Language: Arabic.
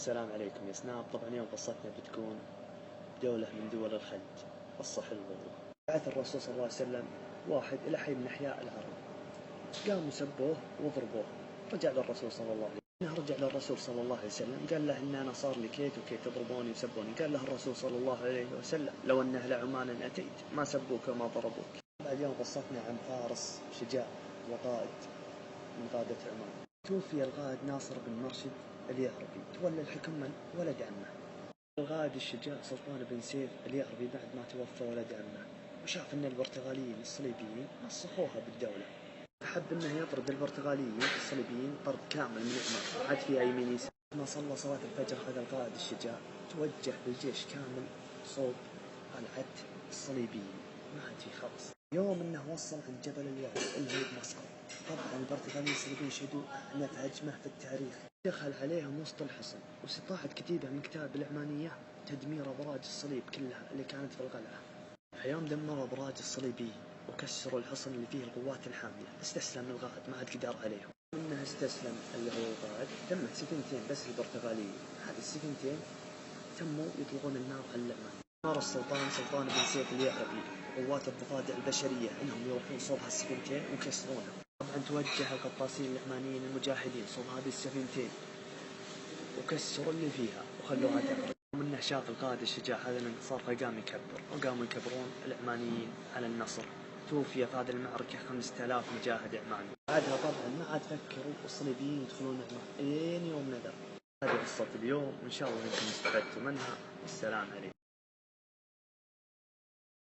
السلام عليكم يا سناب. طبعا اليوم قصتنا بتكون دولة من دول الخليج، قصة حلوة والله. بعث الرسول صلى الله عليه وسلم واحد إلى حي من أحياء العرب، قاموا سبوه وضربوه. رجع للرسول صلى الله عليه وسلم، رجع للرسول صلى الله عليه وسلم قال له إن أنا صار لي كيت وكيت، تضربوني وسبوني. قال له الرسول صلى الله عليه وسلم لو أنه لعمانا أتيت ما سبوك وما ضربوك. بعد اليوم قصتنا عن فارس شجاع وقائد من قادة عمان. توفي القائد ناصر بن مرشد اليعربي، تولى الحكم من ولد عمه. القائد الشجاع سلطان بن سيف اليعربي بعد ما توفى ولد عمه، وشاف ان البرتغاليين الصليبيين مسخوها بالدولة، فحب انه يطرد البرتغاليين الصليبيين طرد كامل من عمان، عاد في يمين يسار. لما صلى صلاة الفجر هذا القائد الشجاع توجه بالجيش كامل صوب قلعة الصليبيين، ما عاد في خلص. يوم انه وصل عند جبل الوعد اللي هو بمسقط، طبعا البرتغاليين الصليبيين شهدوا انه في هجمة في التاريخ، دخل عليهم وسط الحصن، واستطاعت كتيبة من كتاب العمانية تدمير أبراج الصليب كلها اللي كانت في القلعة. في يوم دمروا أبراج الصليبيين وكسروا الحصن اللي فيه القوات الحامية، استسلم القائد، ما عاد قدر عليهم. منه استسلم اللي هو القائد، تمت سفينتين بس البرتغاليين، هذه السفينتين تموا يطلقون النار على العمان. أمر السلطان سلطان بن سيف اليعربي قوات الضفادع البشرية انهم يروحون صوب هالسفينتين ويكسرونها. طبعا توجه القطاسين العمانيين المجاهدين صوب هذه السفينتين وكسروا اللي فيها وخلوها تغرق. منه شاف القائد الشجاع هذا الانتصار فقام يكبر، وقاموا يكبرون العمانيين على النصر. توفي في هذه المعركة 5000 مجاهد عماني. بعدها طبعا ما عاد فكروا الصليبيين يدخلون عمان لين يومنا ذا. هذه قصة اليوم، وإن شاء الله أنكم استفدتوا منها. والسلام عليكم.